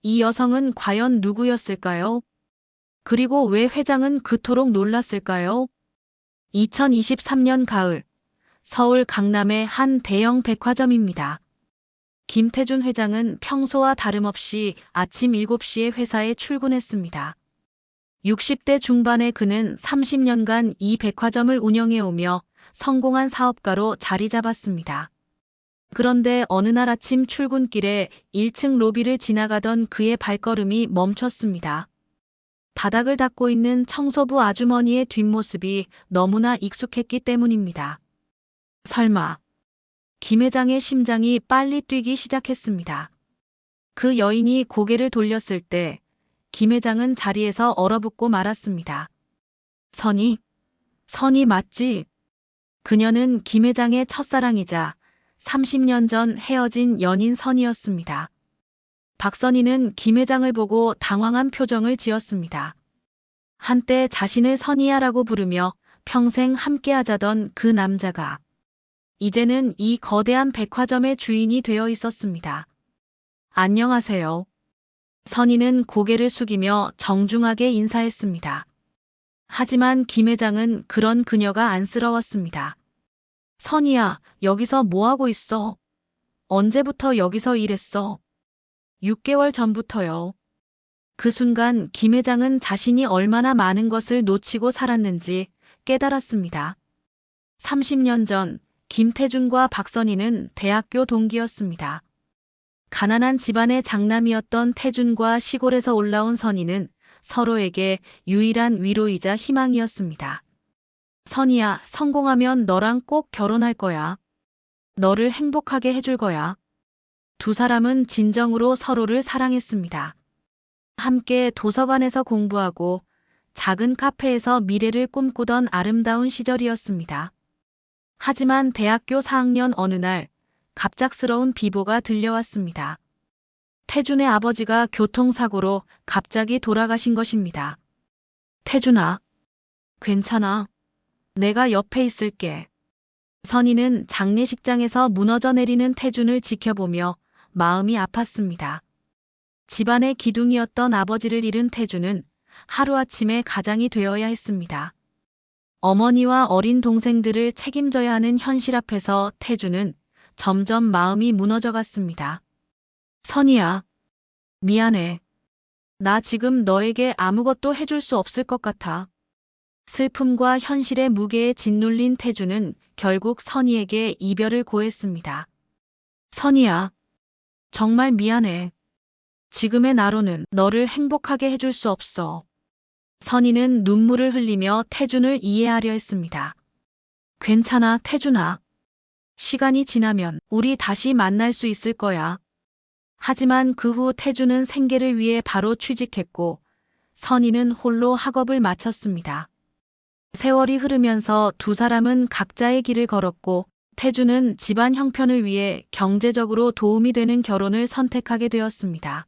이 여성은 과연 누구였을까요? 그리고 왜 회장은 그토록 놀랐을까요? 2023년 가을, 서울 강남의 한 대형 백화점입니다. 김태준 회장은 평소와 다름없이 아침 7시에 회사에 출근했습니다. 60대 중반의 그는 30년간 이 백화점을 운영해오며 성공한 사업가로 자리 잡았습니다. 그런데 어느 날 아침 출근길에 1층 로비를 지나가던 그의 발걸음이 멈췄습니다. 바닥을 닦고 있는 청소부 아주머니의 뒷모습이 너무나 익숙했기 때문입니다. 설마, 김 회장의 심장이 빨리 뛰기 시작했습니다. 그 여인이 고개를 돌렸을 때 김 회장은 자리에서 얼어붙고 말았습니다. 선희? 선희 맞지? 그녀는 김 회장의 첫사랑이자 30년 전 헤어진 연인 선희였습니다. 박선희는 김 회장을 보고 당황한 표정을 지었습니다. 한때 자신을 선희야라고 부르며 평생 함께하자던 그 남자가 이제는 이 거대한 백화점의 주인이 되어 있었습니다. 안녕하세요. 선희는 고개를 숙이며 정중하게 인사했습니다. 하지만 김 회장은 그런 그녀가 안쓰러웠습니다. 선희야, 여기서 뭐하고 있어? 언제부터 여기서 일했어? 6개월 전부터요. 그 순간 김 회장은 자신이 얼마나 많은 것을 놓치고 살았는지 깨달았습니다. 30년 전 김태준과 박선희는 대학교 동기였습니다. 가난한 집안의 장남이었던 태준과 시골에서 올라온 선희는 서로에게 유일한 위로이자 희망이었습니다. 선희야, 성공하면 너랑 꼭 결혼할 거야. 너를 행복하게 해줄 거야. 두 사람은 진정으로 서로를 사랑했습니다. 함께 도서관에서 공부하고 작은 카페에서 미래를 꿈꾸던 아름다운 시절이었습니다. 하지만 대학교 4학년 어느 날 갑작스러운 비보가 들려왔습니다. 태준의 아버지가 교통사고로 갑자기 돌아가신 것입니다. 태준아, 괜찮아. 내가 옆에 있을게. 선희는 장례식장에서 무너져 내리는 태준을 지켜보며 마음이 아팠습니다. 집안의 기둥이었던 아버지를 잃은 태준은 하루아침에 가장이 되어야 했습니다. 어머니와 어린 동생들을 책임져야 하는 현실 앞에서 태준은 점점 마음이 무너져 갔습니다. 선희야, 미안해. 나 지금 너에게 아무것도 해줄 수 없을 것 같아. 슬픔과 현실의 무게에 짓눌린 태준은 결국 선희에게 이별을 고했습니다. 선희야, 정말 미안해. 지금의 나로는 너를 행복하게 해줄 수 없어. 선희는 눈물을 흘리며 태준을 이해하려 했습니다. 괜찮아, 태준아. 시간이 지나면 우리 다시 만날 수 있을 거야. 하지만 그 후 태준은 생계를 위해 바로 취직했고 선희는 홀로 학업을 마쳤습니다. 세월이 흐르면서 두 사람은 각자의 길을 걸었고 태준은 집안 형편을 위해 경제적으로 도움이 되는 결혼을 선택하게 되었습니다.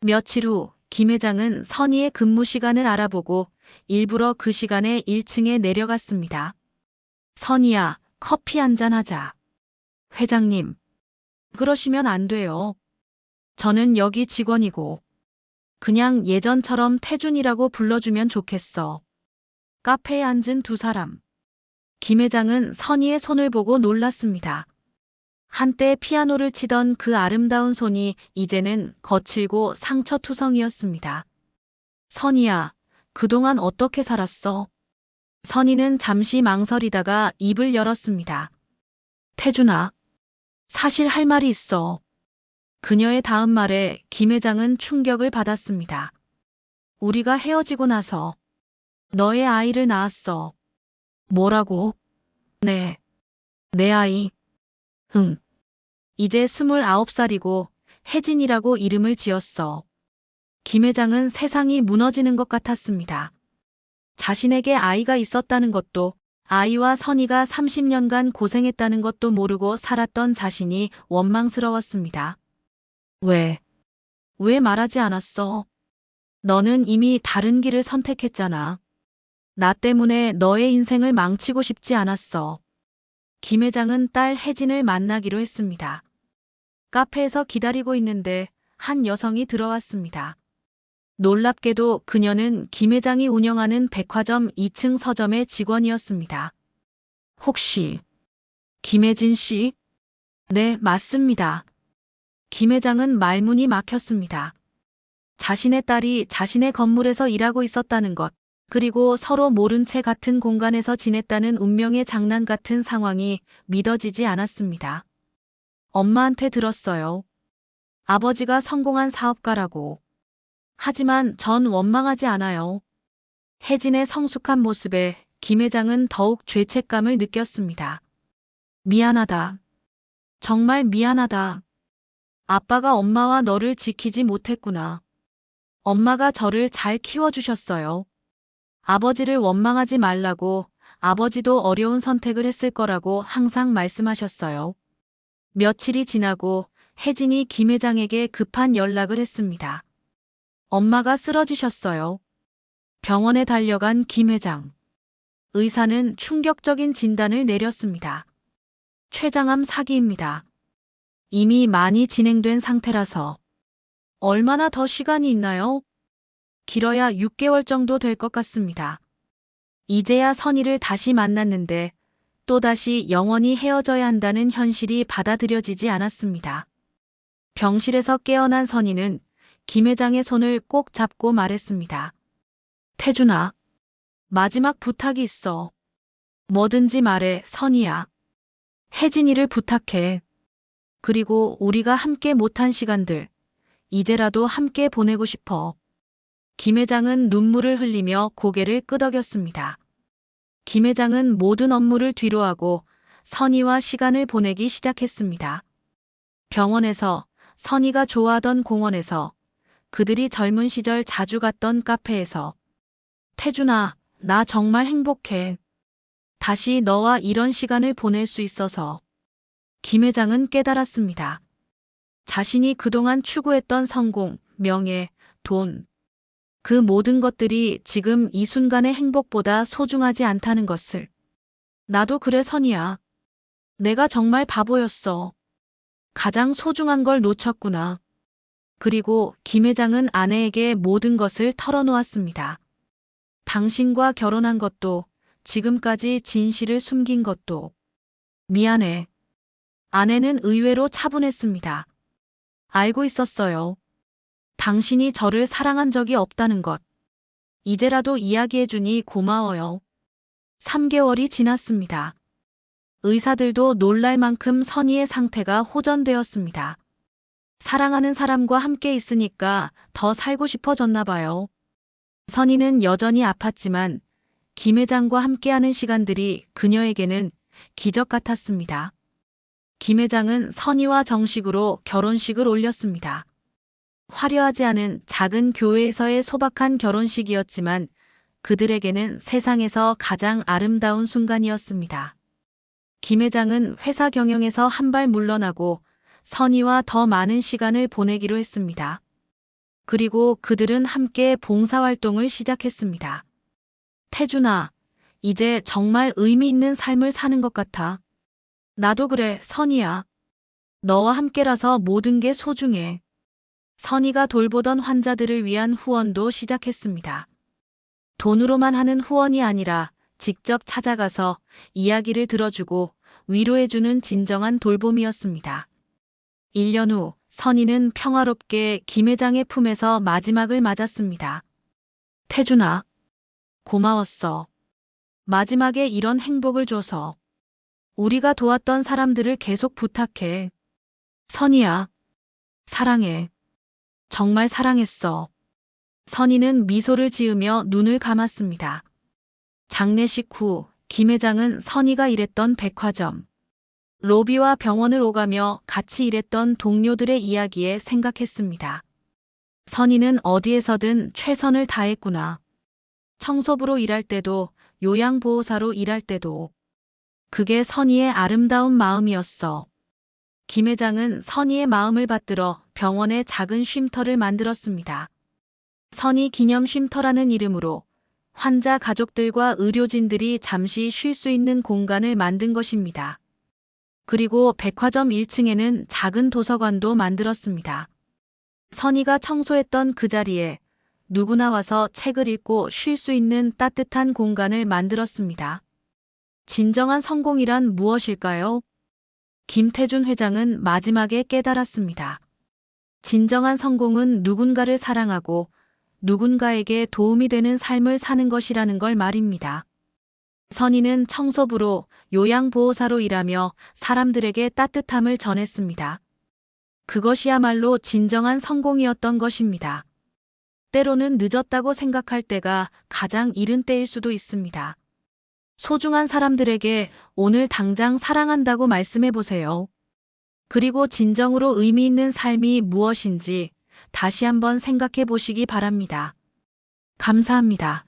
며칠 후 김 회장은 선희의 근무 시간을 알아보고 일부러 그 시간에 1층에 내려갔습니다. 선희야, 커피 한잔 하자. 회장님, 그러시면 안 돼요. 저는 여기 직원이고 그냥 예전처럼 태준이라고 불러주면 좋겠어. 카페에 앉은 두 사람. 김 회장은 선희의 손을 보고 놀랐습니다. 한때 피아노를 치던 그 아름다운 손이 이제는 거칠고 상처투성이었습니다. 선희야, 그동안 어떻게 살았어? 선희는 잠시 망설이다가 입을 열었습니다. 태준아, 사실 할 말이 있어. 그녀의 다음 말에 김 회장은 충격을 받았습니다. 우리가 헤어지고 나서 너의 아이를 낳았어. 뭐라고? 네. 내 아이. 응. 이제 29살이고 혜진이라고 이름을 지었어. 김 회장은 세상이 무너지는 것 같았습니다. 자신에게 아이가 있었다는 것도 아이와 선희가 30년간 고생했다는 것도 모르고 살았던 자신이 원망스러웠습니다. 왜 말하지 않았어? 너는 이미 다른 길을 선택했잖아. 나 때문에 너의 인생을 망치고 싶지 않았어. 김 회장은 딸 혜진을 만나기로 했습니다. 카페에서 기다리고 있는데 한 여성이 들어왔습니다. 놀랍게도 그녀는 김 회장이 운영하는 백화점 2층 서점의 직원이었습니다. 혹시 김혜진 씨? 네, 맞습니다. 김 회장은 말문이 막혔습니다. 자신의 딸이 자신의 건물에서 일하고 있었다는 것, 그리고 서로 모른 채 같은 공간에서 지냈다는 운명의 장난 같은 상황이 믿어지지 않았습니다. 엄마한테 들었어요. 아버지가 성공한 사업가라고. 하지만 전 원망하지 않아요. 혜진의 성숙한 모습에 김 회장은 더욱 죄책감을 느꼈습니다. 미안하다. 정말 미안하다. 아빠가 엄마와 너를 지키지 못했구나. 엄마가 저를 잘 키워주셨어요. 아버지를 원망하지 말라고, 아버지도 어려운 선택을 했을 거라고 항상 말씀하셨어요. 며칠이 지나고 혜진이 김 회장에게 급한 연락을 했습니다. 엄마가 쓰러지셨어요. 병원에 달려간 김 회장. 의사는 충격적인 진단을 내렸습니다. 췌장암 사기입니다. 이미 많이 진행된 상태라서. 얼마나 더 시간이 있나요? 길어야 6개월 정도 될 것 같습니다. 이제야 선희를 다시 만났는데 또다시 영원히 헤어져야 한다는 현실이 받아들여지지 않았습니다. 병실에서 깨어난 선희는 김 회장의 손을 꼭 잡고 말했습니다. 태준아, 마지막 부탁이 있어. 뭐든지 말해, 선희야. 혜진이를 부탁해. 그리고 우리가 함께 못한 시간들, 이제라도 함께 보내고 싶어. 김 회장은 눈물을 흘리며 고개를 끄덕였습니다. 김 회장은 모든 업무를 뒤로하고 선희와 시간을 보내기 시작했습니다. 병원에서, 선희가 좋아하던 공원에서, 그들이 젊은 시절 자주 갔던 카페에서. 태준아, 나 정말 행복해. 다시 너와 이런 시간을 보낼 수 있어서. 김 회장은 깨달았습니다. 자신이 그동안 추구했던 성공, 명예, 돈, 그 모든 것들이 지금 이 순간의 행복보다 소중하지 않다는 것을. 나도 그래, 선희야. 내가 정말 바보였어. 가장 소중한 걸 놓쳤구나. 그리고 김 회장은 아내에게 모든 것을 털어놓았습니다. 당신과 결혼한 것도, 지금까지 진실을 숨긴 것도. 미안해. 아내는 의외로 차분했습니다. 알고 있었어요. 당신이 저를 사랑한 적이 없다는 것. 이제라도 이야기해주니 고마워요. 3개월이 지났습니다. 의사들도 놀랄 만큼 선희의 상태가 호전되었습니다. 사랑하는 사람과 함께 있으니까 더 살고 싶어졌나 봐요. 선희는 여전히 아팠지만 김 회장과 함께하는 시간들이 그녀에게는 기적 같았습니다. 김 회장은 선희와 정식으로 결혼식을 올렸습니다. 화려하지 않은 작은 교회에서의 소박한 결혼식이었지만 그들에게는 세상에서 가장 아름다운 순간이었습니다. 김 회장은 회사 경영에서 한 발 물러나고 선희와 더 많은 시간을 보내기로 했습니다. 그리고 그들은 함께 봉사활동을 시작했습니다. 태준아, 이제 정말 의미 있는 삶을 사는 것 같아. 나도 그래, 선희야. 너와 함께라서 모든 게 소중해. 선희가 돌보던 환자들을 위한 후원도 시작했습니다. 돈으로만 하는 후원이 아니라 직접 찾아가서 이야기를 들어주고 위로해주는 진정한 돌봄이었습니다. 1년 후 선희는 평화롭게 김 회장의 품에서 마지막을 맞았습니다. 태준아, 고마웠어. 마지막에 이런 행복을 줘서. 우리가 도왔던 사람들을 계속 부탁해. 선희야, 사랑해. 정말 사랑했어. 선희는 미소를 지으며 눈을 감았습니다. 장례식 후 김 회장은 선희가 일했던 백화점, 로비와 병원을 오가며 같이 일했던 동료들의 이야기에 생각했습니다. 선희는 어디에서든 최선을 다했구나. 청소부로 일할 때도, 요양보호사로 일할 때도. 그게 선희의 아름다운 마음이었어. 김 회장은 선희의 마음을 받들어 병원에 작은 쉼터를 만들었습니다. 선희 기념 쉼터라는 이름으로 환자 가족들과 의료진들이 잠시 쉴 수 있는 공간을 만든 것입니다. 그리고 백화점 1층에는 작은 도서관도 만들었습니다. 선희가 청소했던 그 자리에 누구나 와서 책을 읽고 쉴 수 있는 따뜻한 공간을 만들었습니다. 진정한 성공이란 무엇일까요? 김태준 회장은 마지막에 깨달았습니다. 진정한 성공은 누군가를 사랑하고 누군가에게 도움이 되는 삶을 사는 것이라는 걸 말입니다. 선희는 청소부로 요양보호사로 일하며 사람들에게 따뜻함을 전했습니다. 그것이야말로 진정한 성공이었던 것입니다. 때로는 늦었다고 생각할 때가 가장 이른 때일 수도 있습니다. 소중한 사람들에게 오늘 당장 사랑한다고 말씀해 보세요. 그리고 진정으로 의미 있는 삶이 무엇인지 다시 한번 생각해 보시기 바랍니다. 감사합니다.